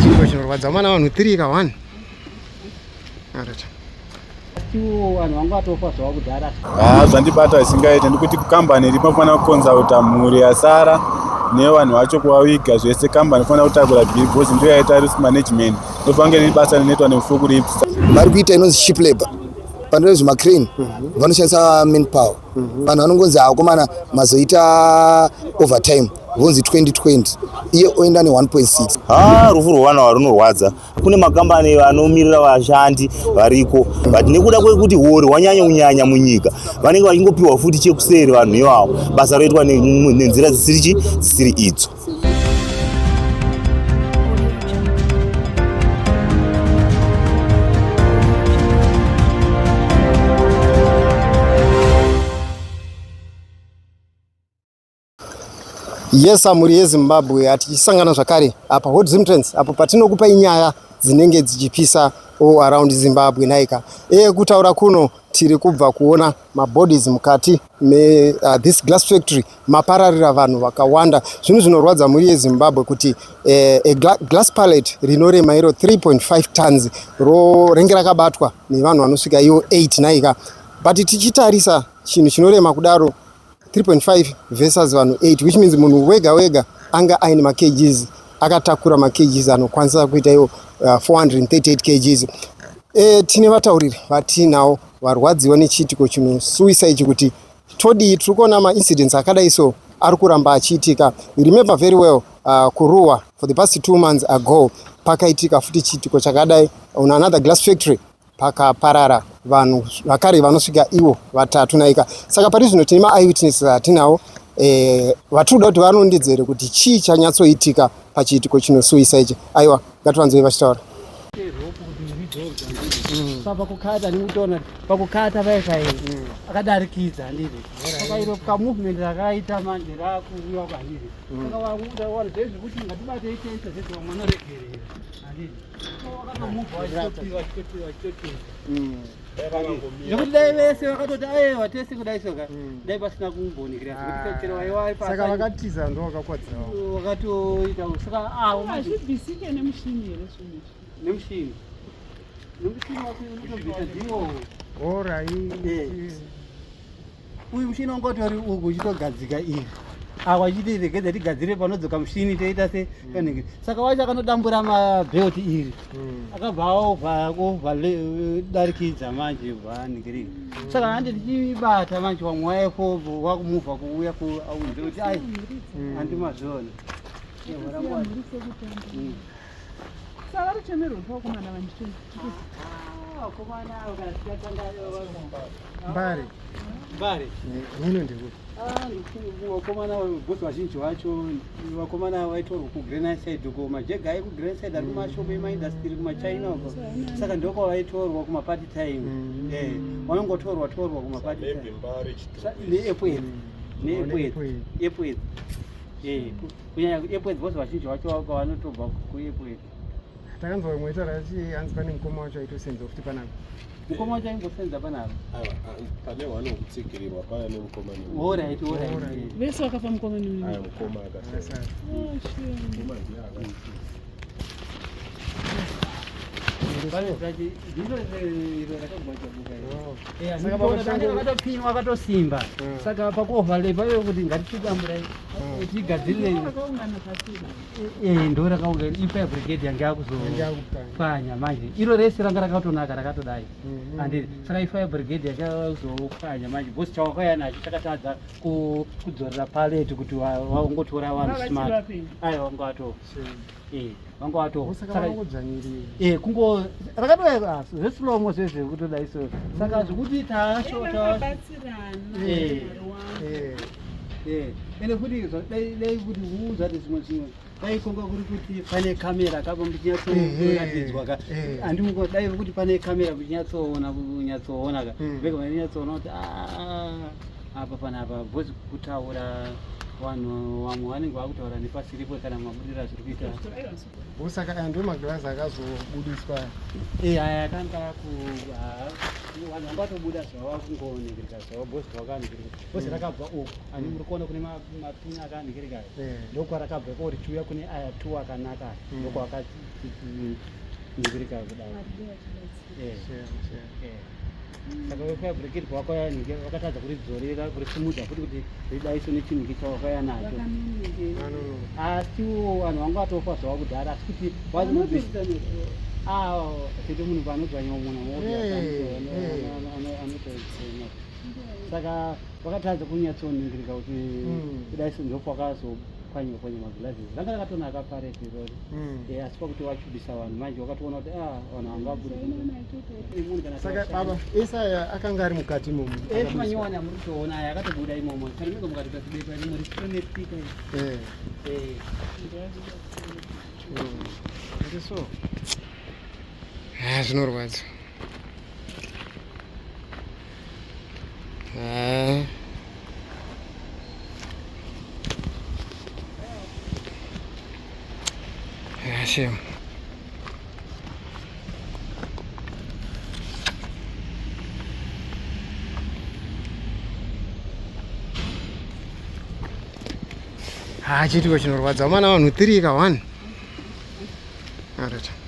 chiro chinorwadza mana vanhu 3 ka 1 arata vanhu vanga vatofa zvava kudhara zvandibata isingaite ndikuti kukambani rinofanira kukonzauta mhuri yasara nevanhu vacho kuvaviga zvese kambani inofanira kutakura bhizi ndiyo yaita risk management ndofange riri basa rinoitwa nemufuku rips vari kuita inonzi ship labor panove zvimacrane vanoshandisa manpower vanhu vanongonzi akomana mazoita overtime vonzi 2020 iye oenda ne1.6 rufu rwevana runorwadza kune makambani anomirira vashandi variko but nekuda kwekuti hori wanyanya kunyanya munyika vanenge vachingopiwa futi chekuseri vanhu ivavo basa roitwa nenzira dzisiri idzo. Yes, amuri yeZimbabwe atichisangana zvakare apa Hot Zimtrans apo patinokupa inyaya dzinenge dzichipisa around Zimbabwe naika. Kutaura kuno tiri kubva kuona mabodies mukati me this glass factory mapararira vanhu vakawanda. Zvinhu zvinorwadza muri yeZimbabwe kuti glass pallet rinorema iro 3.5 tons renge rakabatwa nevanhu vanosvika iwo 8 naika. But tichitarisa chinhu chinorema kudaro 3.5 versus vanhu 8, which means munhu wega anga aine ma kgs akatakura ma kgs anokwanisa kuita iwo 438 kgs. Tine vatauriri vatinawo varwadziwa nechitiko chino suicide kuti todi tiri kuona ma incidents akadai so ari kuramba achiitika. We remember very well kuruwa for the past 2 months ago pakaitika futi chitiko chakadai on another glass factory pakaparara vanhu vakare vanosvika ivo 3 naika. Saka pari zvino tine ma-eyewitnesses atinawo vatinoda kuti vanondidzere kuti chii chanyatsoitika pachiitiko chino suicide. Aiwa, ngativanzwei vachitaura. pakukata nimutona pakukata vaikaye akadarikidza ndiri saka iro kamovement rakaita manje rakuuya kwandiri saka wakuda wazvezvi kuti ngatibate itenta zvezvi vamwana regerera handiri nekuti dai vese vakatoti aiwa tese kudai soka dai pasina kumbonikira zvekuti chero vaiwari saka vakatiza ndo vakakwadzirawo vakatoita saka avo mazvibhisike nemushini here nemushini nemushini wakuita ndiwo uyu mushini wangotori uku uchitogadzika iri awa chiti regedza tigadzire panodzoka mushini toita se kanenge saka wacho akanodambura mabhelt iri akabvawo darikidza manje vaningirika saka handi tichibata manje wamwe waeko wakumuvha kuuya kuaunze kuti ai handimazviona saka richemerwa pakumana vandicho mbari nino ndikuti vakomana bosi vazhinji vacho vakomana vaitorwa kugrenarside uko majega ai kugrenarside ari kumashopu emaindastry kumachina uko saka ndoko vaitorwa kumapati time vanongotorwa kumapati time neapwed kunyanya apwed bosi vazhinji vacho vanotobva kuapwed takanzwa imwe itaura kuti hanzi pane mukoma wacho aitosenza futi panapa mukoma wacho aingosenza panapa pane vanokutsigirwa pana nemukoma orit vese vakafa mukoma mukoma akasasa akatopinywa akatosimba saka pakuovhale paive kuti ngatitidamburai tigadzirire ndo rakaunga ipa brigade yange yakuzopfanya manje iro rese ranga rakatonaka rakatodai handiri saka ifaya brigade yakazopfanya manje bosi chawakauya nacho chakatadza kudzorera paleti kuti wangotora vanhu smart aiwa wangovato vangovato kungo rakatoya zveslomo zvezve kutodai so saka zvekuti ende futi dai kuti uuzati zvimwe dai konga kuri kuti pane kamera kapo mbichinyatsoratidzwa ka handingo dai kuti pane kamera kuchinyatsoona ka vega vainyatsoona kuti apa panapa bosi kutaura vanhu vamwe vanenge vakutaura nepasiripo kana mabudira zviri kuita usaka aya ndio magirazi akazobudiswa aya akanga vanhu vangatobuda zvava kungoonekera zvava bhozi rakaonekera bhozi rakabva uku ani muri kuona kune mapini akaonekera ndokwarakabva korichiuya kune aya 2 akanaka ndokwakaonekera kudai saka wekwabrigade kwakauya vakatadza kuridzorera kurisimudza futi kuti ridaiso nechinhu chawakauya nacho asiwo vanhu vanga vatofa zvava kudhara asi kuti tete munhu vanodzvanya munhu anotoitsema saka vakatadza kunyatsoningirika kuti kudaiso ndokwakazopwanya maglazi ranga rakatonaka pareti irori asi pakuti vachubisa vanhu manje vakatoona kuti vanhu vangabuda saka baba isaya akanga ari mukati imomo manyowani amuri kutoona aya akatobuda imomo kana mega mukati katibepa muri kutonepika so zvinorwadza shame chitiko chinorwadza mana vanhu 3 ka 1 arata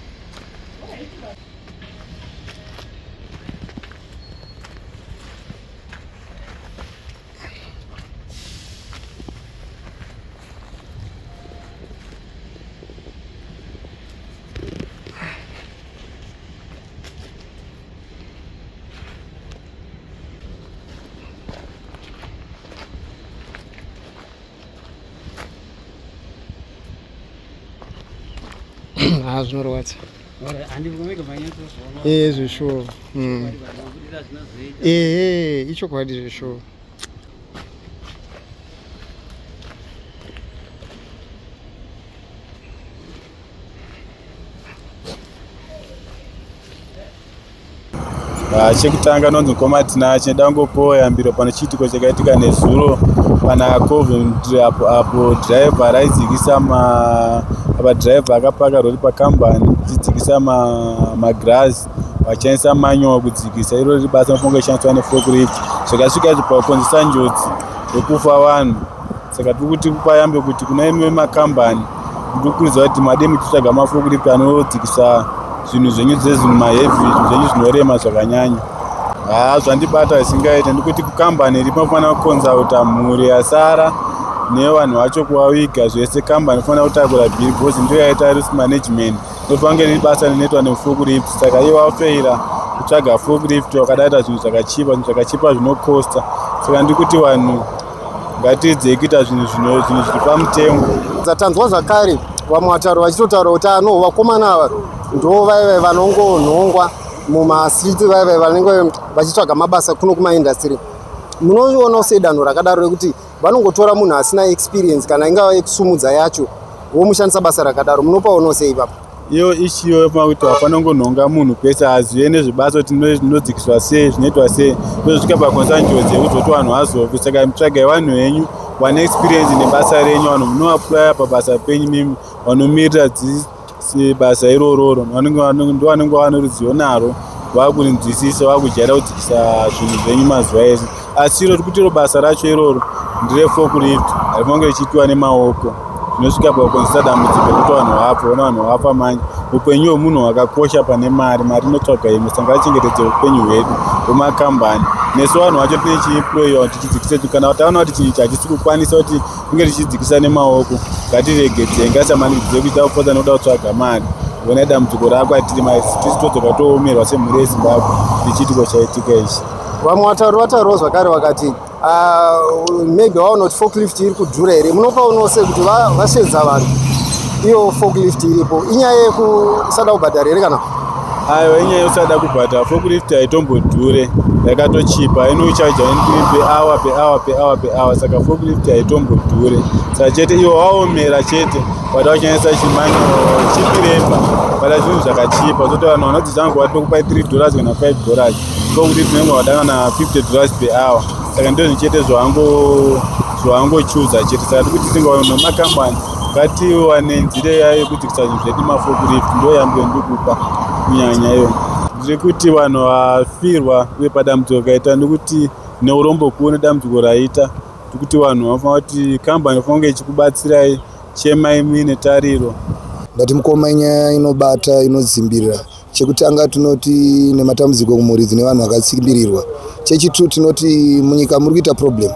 zvinorwadza zvishuwo ichokwadi zvishuwo chekutanga nonzi mukoma tinacho dangopowa yambiro pano chiitiko chakaitika nezuro pana Coventry apo driver aidzikisa driver akapaka rori paCompany chidzikisa magirazi vachishandisa manyowa kudzikisa iro riri basa nofunga ishandiswa neforklift zvakasvika pakukonzesa njodzi yekufa vanhu saka tiri kuti kupayambe kuti kuna imwe maCompany ndikukurudzira kuti made muchitsvaga maforklift anodzikisa zvinhu zvenyu zvezvinhu mahevi zvinhu zvenyu zvinorema zvakanyanya zvandibata zvisingaite ndikuti kuCompany rinofanira kukonzauta mhure yasara nevanhu vacho kuvaviga zvese Company inofanira kutakura bhiri bhozi ndiyo yaita risk management inofanira kunge riri basa rinoitwa neforklift saka iye wafeira kutsvaga forklift wakadaita zvinhu zvakachipa zvinokosta saka ndikuti vanhu ngatiedze kuita zvinhu zviri pamutengo dzatanzwa zvakare vamwe vataro vachitotaura kuti vakomana ava ndo vaive vanongonhongwa mumastreets vaive vanenge vachitsvaga mabasa kuno kumaindastry munozvionawo sedanho rakadaro rekuti vanongotora munhu asina experience kana ingava yekusumudza yacho vomushandisa basa rakadaro munopaonawo sei ipapo iyo ichiyo pakuti hapana kungonhonga munhu kwese azive nezvebasa kuti zvinodzikiswa sei zvinoitwa sei nozvika pakonza njodzi yekuti kuti vanhu vazofi saka mutsvagai vanhu venyu vane experience nebasa renyu vanhu munoaplya pabasa penyu mimi vanomirira basa irororo ndo vanenge vane ruzivo naro vakurinzwisisa vakujaira kudzikisa zvinhu zvenyu mazuva ese asi iro kuti iro basa racho iroro ndireforklift harifange richiitwa nemaoko zvinosvika pakukonzesa dambudziko rekuti vanhu vafa ona vanhu vafa manje upenyu hwemunhu hwakakosha pane mari inotsvaga imwe saka ngachengetedze upenyu hwedu hwemaCompany nesu vanhu vacho tine chiemployiwa tichidzikise kana taona kuti chinhu chachisi kukwanisa kuti kunge tichidzikisa nemaoko ngatiregedzei ngasamanikidzei kuita kupota nokuda kutsvaga mari ona dambudziko rako atiri tisi todzoka toomerwa semhuri yeZimbabwe ichiitiko chaitika ichi vamwe vataurawo zvakare vakati maybe vaona kuti forklift iri kudhura here munopaonawo sekuti vashedza vanhu iyo forklift iripo inyaya yekusada kubhadhara here kana aiwa inyaya yekusada kubhadhara forklift haitombodhure yakatochipa inochaja pehour saka forklift haitombodhure saka chete iwo waomera chete vada vachishandisa chipiremba vada zvinhu zvakachipa zoti vanhu vanodzizangu vatinokupai $3 kana $5 kokuti tinenge vadanga na $50 per hour saka ndizvo chete zvavangochuza chete saka tikuti tingaona maCompany ngatiwane nzira yayo yekudzikisa zvinhu zvedu maforklift ndo yambo ndikupa kunyanya iyo ndikuti vanhu vafirwa uye padambudziko kaita ndikuti neurombo kuone dambudziko raita ndikuti vanhu vanofanira kuti kambani inofanira kunge ichikubatsirai chemai muine tariro. Ndati mukoma inyaya inobata inodzimbirira. Chekutanga tinoti nematambudziko kumhuri dzine vanhu vakatsimbirirwa. Chechitu tinoti munyika muri kuita problem.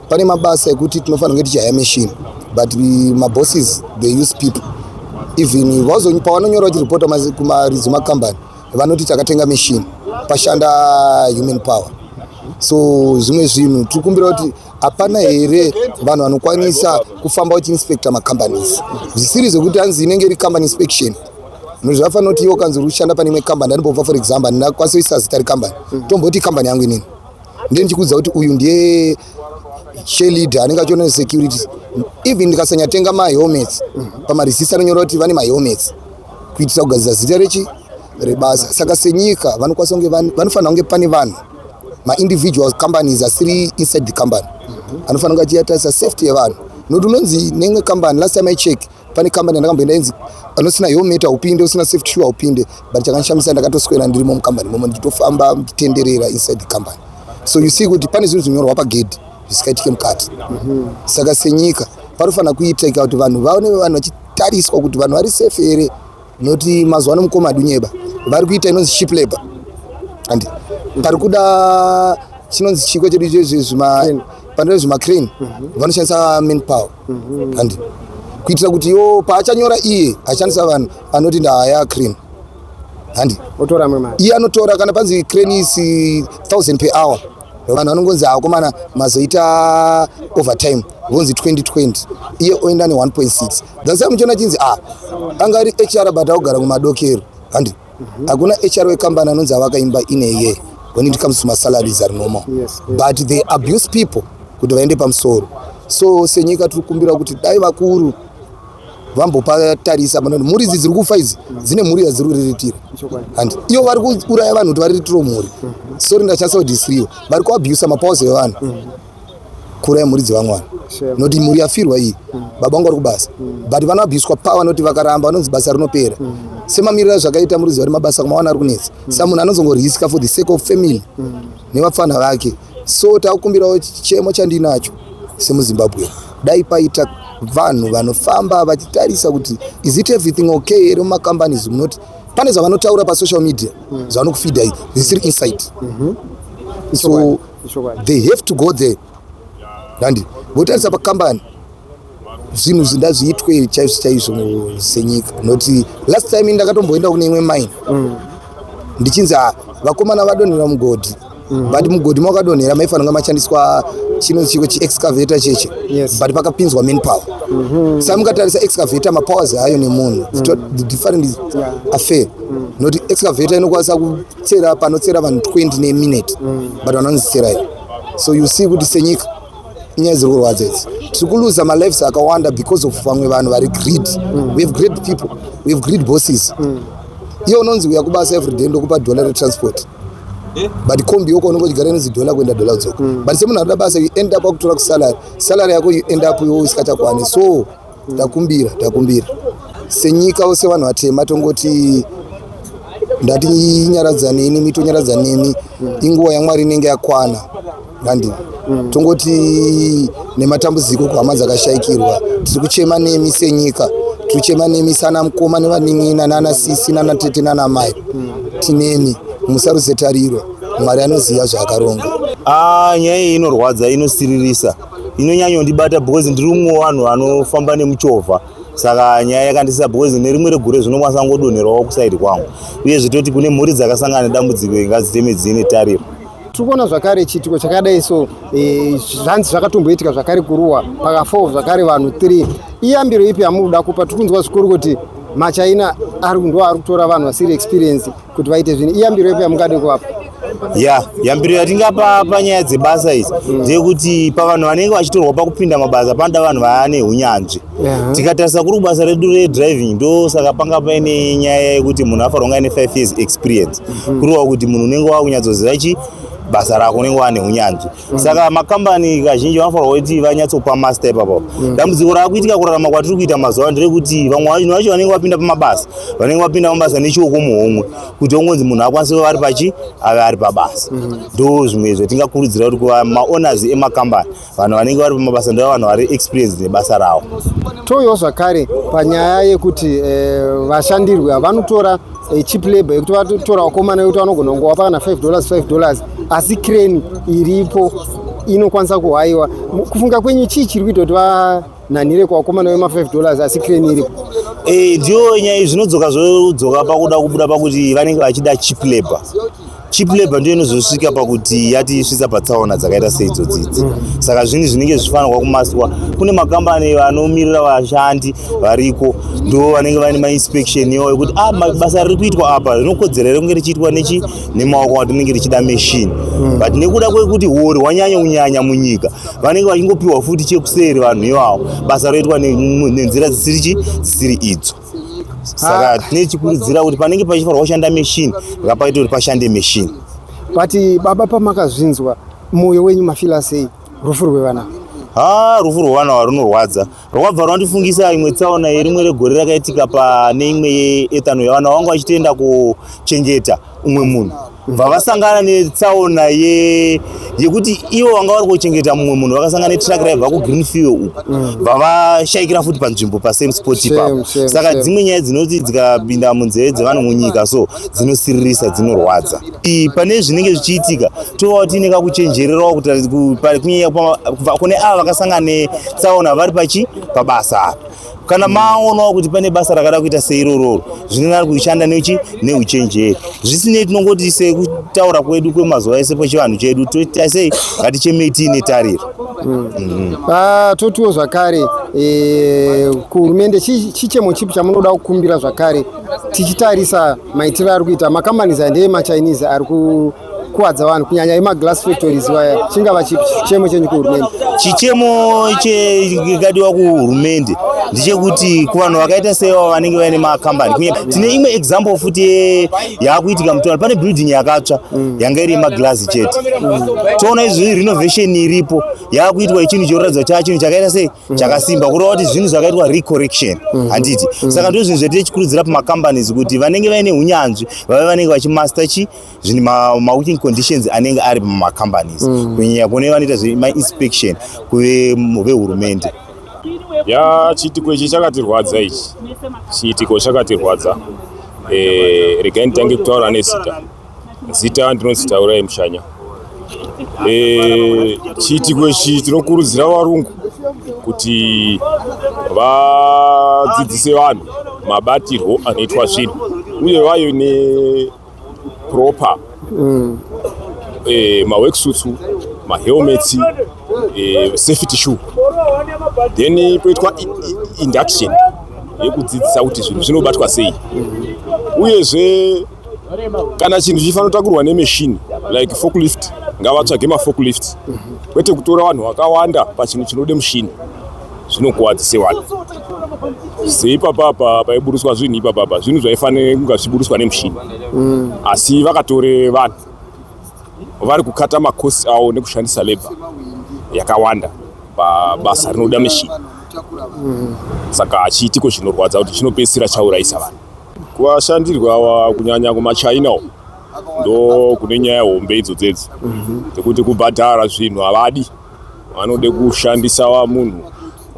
Pane mabasa ekuti tinofanira kunge tichihaya machine, but mabosses they use people. Even pavanonyora chiripota kumaridzi makambani vanoti takatenga machine pashanda human power. So zvimwe zvinhu tikumbira kuti hapana here vanhu vanokwanisa kufamba vachiinspecta macompanies. Zvisiri zvokuti hanzi inenge iri company inspection. Zvafanira kuti iwo kanzi uri kushanda pane imwe company, andinobva for example ndinakwanisa kuisa zita recompany, tomboti company yangu inini ndiye ndichikudza kuti uyu ndiye cheerleader anenge achiona security. Even ndikasanyatenga mahelmets pamaresisi anonyora kuti vane mahelmets kuitira kugadzira zita rebasa. Saka senyika vanokwanisa kunge vanofanira kunge pane vanhu ma-individual companies asiri inside the company anofanira kunge achitarisa safety yevanhu. Nokuti unonzi neimwe company last time I check pane company ndakamboenda inzi anosina helmet upinde, usina safety shoe upinde, but chakanishamisa ndakatoswera ndirimo mucompany momo nditofamba nditenderera inside the company. So you see kuti pane zvinhu zvinyorwa pagedhi zvisikaitike mukati. Saka senyika panofanira kuitika kuti vanhu vaone vanhu vachitariswa kuti vanhu vari safe here. Noti mazuva ano mukoma adunyeba vari kuita inonzi cheap labor. And pari kuda chinonzi chiko chedu panove zvimacrane vanoshandisa manpower. And kuitira kuti iwo paachanyora iye ashandisa vanhu anoti ndahaya crane. And iye anotora kana panzi crane is 1000 per hour. Vanhu vanongonzi hakomana mazoita overtime vonzi 2020 iye oenda ne1.6. Dzasa muchiona chinzi anga ari HR but akugara kumadokero. And hakuna HR wekambani anonzi avakaimba ineye when it comes to masalaries are normal. Yes. But they abuse people kuti vaende pamusoro. So senyika tiri kumbira kuti dai vakuru vambopatarisa kuti mhuri idzi dziri kufa idzi dzine mhuri yadziri kuriritira. And ivo vari kuuraya vanhu kuti variritire mhuri. Sorry ndachasa kudhisiriwa vari kuabhusa mapauzi evanhu kuuraya mhuri dzevamwana. Noti mhuri yafirwa iyi baba vangu vari kubasa but vanoabhuswa pawa noti vakaramba vanonzi basa rinopera. Semamirira zvakaita muri ziva mabasa kumawana ari kunetsa. Sa munhu anozongoriska for the sake of family nevapfana vake. So takukumbirawo chichemo chandinacho semuZimbabwe dai paita vanhu vanofamba vachitarisa kuti is it everything okay here mumacompanies munoti pane zvavanotaura pasocial media zvavanokufidha idzi zvisiri inside. So they have to go there. Dandi votarisa pacompany zvinhu zvindazviitwe chaizvo senyika. Noti last time ndakatomboenda kune imwe mine ndichinzi vakomana vadonhera mugodhi but mugodhi makadonhera maifanira mashandiswa chino chiko chiexcavator cheche. But pakapinzwa manpower. Saka mukatarisa excavator mapowers ayo nemunhu the different affair. Noti excavator inokwanisa kutsera panotsera vanhu 20 neminute but vanonzitsera. So you see kuti senyika nyaya dziri kurwadza idzi tiri kuluza malives akawanda because of vamwe vanhu vari greed. We have great people, we have great bosses. Iye unonzi uya kubasa everyday ndokupa dollar retransport but kombi yoko unongochigara inonzi dollar kuenda dollar dzoka. But semunhu arida basa you end up akutora kusalary yako you end up iwo isikachakwane. So takumbira senyika ose vanhu vatema tongoti ndati nyaradzaneni mitonyaradzaneni inguva yaMwari inenge yakwana. Ndandi tongoti nematambudziko kuhama dzakashayikirwa tiri kuchema nemi senyika, tiri kuchema nemi sana mukoma nevanin'ina nana sisi nana tete nana mai. Tinemi musarudze tariro, Mwari anoziva zvaakaronga. Nyaya iyi inorwadza, inosiririsa, inonyanya kundibata because ndiri umwe wanhu vanofamba nemuchovha. Saka nyaya yakandisa because nerimwe regore zvinokwanisa ngodonherawo kusaidi kwangu uye zvitoti kune mhuri dzakasangana nedambudziko ingaziteme dzine tariro. Tikuona zvakare chitiko chakadai so zvanzi zvakatomboitika zvakare kuruwa pakafawo zvakare vanhu 3. Iyambiro ipi yamunoda kupa? Tikunzwa zvikuru kuti machaina ndo ari kutora vanhu vasiri experience kuti vaite zvinhu. Iyambiro ipi yamungade kuvapa? Yambiro yatingapa panyaya dzebasa idzi ndeyekuti pavanhu vanenge vachitorwa pakupinda mabasa panoda vanhu vane unyanzvi. Tikatarisa kuri kubasa redu redriving ndo saka panga paine nyaya yekuti munhu afanira kunge aine 5 years experience. Kureva kuti munhu unenge wakunyatsoziva basa rako unenge wane unyanzvi. Saka makambani kazhinji vanofanirwa kuti vanyatsopa master ipapo. Dambudziko rakuitika kurarama kwatiri kuita mazuva nderekuti vamwe vacho vanenge vapinda pamabasa, vanenge vapinda pamabasa nechioko muhomwe, kuti ongonzi munhu akwanise kuva ari pachi ave ari pabasa. Ndo zvimwe zvatingakurudzira kuti kuva maowners emakambani, vanhu vanenge vari pamabasa ndo vanhu vari experienced nebasa ravo. Touyawo zvakare panyaya yekuti vashandirwi vanotora cheap labor yekuti vatora vakomana yekuti vanogona kungowapa kana $5 asi crane iripo inokwanisa kuhaiwa. Kufunga kwenyu chii chiri kuita kuti vanhanhire kuvakomana vema$5 asi crane iripo? Ndio nyaya zvinodzoka pakuda kubuda pakuti vanenge vachida cheap labor. Cheap labor ndio inozosvika pakuti yatisvitsa patsaona dzakaita seidzodzidzi. Saka zvinhu zvinenge zvifanirwa kumaswa. Kune makambani vanomirira vashandi variko, ndo vanenge vane mainspection yawo yekuti basa riri kuitwa apa rinokodzera here kunge richiitwa nemaoko atinenge richida machine. But nekuda kwekuti hori wanyanya kunyanya munyika, vanenge vachingopiwa futi chekuseri vanhu ivavo, basa roitwa nenzira dzisiri idzo. Saka tinechikurudzira kuti panenge pachifanirwa kushanda machine ngapaite kuti pashande machine. But baba pamakazvinzwa moyo wenyu mafila sei rufu rwevana? Rufu rwevana runorwadza. Rwakabva rwandifungisa imwe tsaona yerimwe regore rakaitika pane imwe yeetano yavana vangu vachitenda kuchengeta umwe munhu. Vavasangana netsaona yekuti ivo vanga vari kuchengeta mumwe munhu vakasangana netruck raibva kugreenfield uko, vavashayikira futi panzvimbo pasame spot ipapo. Saka dzimwe nyaya dzinoti dzikapinda munzeve dzevanhu munyika so dzinosiririsa, dzinorwadza. Pane zvinenge zvichiitika tova tiine kakuchenjererawo kunyanya kune ava vakasangana netsaona vari pabasa apa. Kana maonawo kuti pane basa rakada kuita seirororo, zvinenge kushanda neuchenjeri. Zvisinei tinongoti sekutaura kwedu kwemazuva ese pachivanhu chedu toita sei ngatichemei tiine tariro. Totiwo zvakare kuhurumende chichemo chipi chamunoda kukumbira zvakare tichitarisa maitiro ari kuita makambani andeye machinese ari kuwadza vanhu kunyanya emaglass factories vaya, chingava chipi chichemo chenyu kuhurumende? Chichemo chingadiwa kuhurumende ndechekuti kuvanhu vakaita sevo vanenge vaine makambani, tine imwe example futi yakuitika mutoro, pane building yakatsva yanga iri yemaglass chete. Toona izvi renovation iripo yakuitwa ichinhu choratidza kuti chinhu chakaita sei chakasimba, kureva kuti zvinhu zvakaitwa recorrection handiti. Saka ndo zvinhu zvatinochikurudzira pamakambanies kuti vanenge vaine unyanzvi vave vanenge vachimaster zvinhu maworking conditions anenge ari pamakambanies, kunyanya kune vanoita zvemainspection vehurumende. Chiitiko ichi chakatirwadza ichi. Chiitiko chakatirwadza. Regai nditange kutaura nezita. Zita ndinozitaura emushanya. Chiitiko ichi tinokurudzira varungu kuti vadzidzise vanhu mabatirwo anoitwa zvinhu uye vayo neproper maworksuits, mahelmets, safety shoe. Then poitwa induction yekudzidzisa kuti zvinhu zvinobatwa sei. Uyezve kana chinhu chifanira kutakurwa nemachine like forklift, ngavatsvage maforklift, kwete kutora vanhu vakawanda pachinhu chinode mushini, zvinokuwadzise vanhu. Seipapapa paiburuswa zvinhu ipapapa zvinhu zvaifanira kunge zvichiburuswa nemushini, asi vakatore vanhu vari kukata makosi avo nekushandisa labor yakawanda pabasa rinoda machine. Saka chiitiko chinorwadza kuti chinopedzisira chaurayisa vanhu. Kuvashandirwa ava kunyanya kumachina ndo kune nyaya hombe idzodzedzi dzekuti kubhadhara zvinhu havadi, vanode kushandisa munhu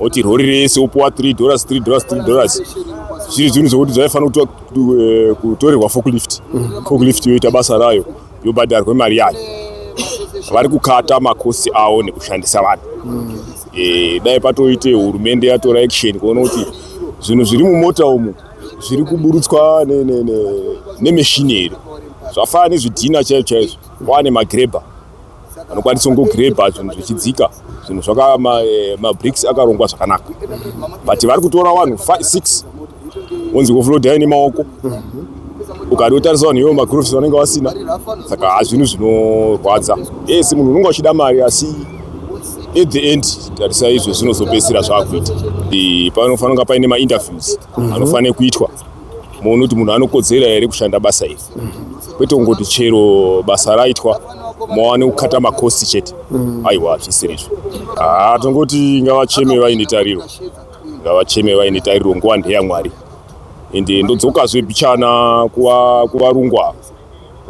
oti rori rese upuwa $3 zviri zvinhu zvokuti zvaifanira kutorerwa forklift yoita basa rayo yobhadharwa mari yayo. Vari kukata makosi avo nekushandisa vanhu. Dai patoite hurumende yatora action kuona kuti zvinhu zviri mumota umu zviri kuburutswa nemeshini here, zvafana nezvidhina chaizvo. Wane magreba anokwanisa kungogreba zvinhu zvichidzika, zvinhu zvaka mabricks akarongwa zvakanaka. But vari kutora vanhu 5-6 onzi kuflodai nemaoko, ukadotarisa vanhu ivo magrovs vanenge vasina. Saka hazvinhu zvinorwadza. Yes, munhu unenge achida mari asi at the end tarisa izvo zvinozopedzisira zvakuita. Panofanira kunge paine mainterviews anofanira kuitwa, muone kuti munhu anokodzera here kushanda basa iri, kwete kungoti chero basa raitwa mawane kukata makosti chete. Aiwa zvisirizvo. Tongoti ngavacheme vaine tariro. Ngavacheme vaine tariro nguva ndeyaMwari. Ende ndodzokazve bichana kuvarungwa.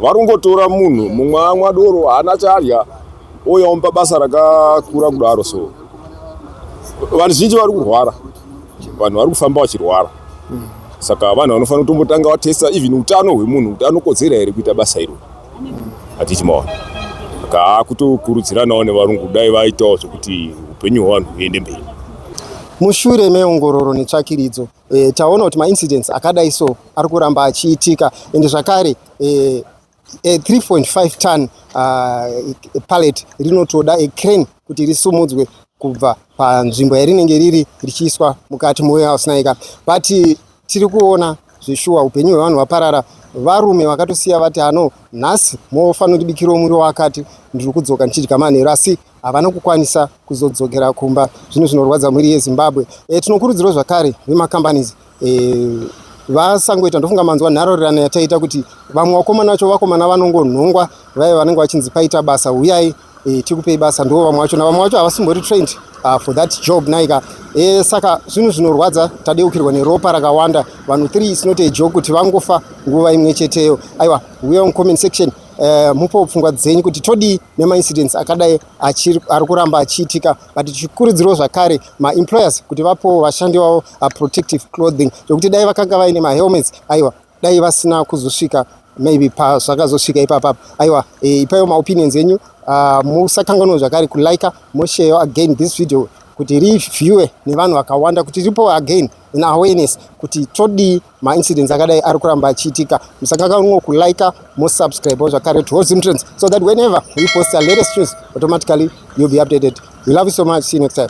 Varungotora munhu mumwe mwadoro haana chadya oyaomba basa rakakura kudaro. So vanhu zhinji vari kurwara, vanhu vari kufamba vachirwara. Saka vanhu vanofanira kutombotanga vatesta even utano hwemunhu kuti anokodzera here kuita basa iro. Hatichimaona. Saka kutokurudziranawo nevarungu dai vaitawo zvokuti upenyu hwevanhu huende mberi. Mushure meongororo netsvakiridzo taona kuti maincidents akadai so ari kuramba achiitika ende zvakare 3.5 ton pallet rinotoda crane kuti risumudzwe kubva panzvimbo yarinenge riri richiiswa mukati mewarehouse naika. But tiri kuona zveshuwa upenyu hwevanhu hwaparara. Varume vakatosiya vati hano nhasi mofanira kubikirawo muriwo wakati ndiri kudzoka ndichidya manheru, asi havana kukwanisa kuzodzokera kumba. Zvinhu zvinorwadza mwiri yeZimbabwe. Tinokurudzirawo zvakare vemacompanies vasangoita ndofunga manzwa nharorirano yataita kuti vamwe vakomana vacho vakomana vanongonhongwa vaya vanenge vachinzi paita basa uyai tikupei basa, ndo vamwe vacho navamwe vacho havasimbori trained for that job naika. Saka zvinhu zvinorwadza, tadeukirwa neropa rakawanda. Vanhu 3 is not a joke kuti vangofa nguva imwe cheteyo. Aiwa, uya mucomment section mupo pfungwa dzenyu kuti todii nemaincidents akadai ari kuramba achiitika. But tichikurudzirawo zvakare maemployers kuti vapowo vashandi vavo protective clothing zvokuti dai vakanga vaine mahelmets, aiwa dai vasina kuzosvika maybe zvakazosvika ipapa. Aiwa, ipayo maopinions enyu. Musakanganwa zvakare kulike moshare again this video kuti reviewe nevanhu vakawanda kuti ripo again in awareness kuti todii maincidents akadai ari kuramba achiitika. Musakanganwa kulike mosubscribe zvakare to World Trends so that whenever we post the latest news automatically you'll be updated. We love you so much. See you next time.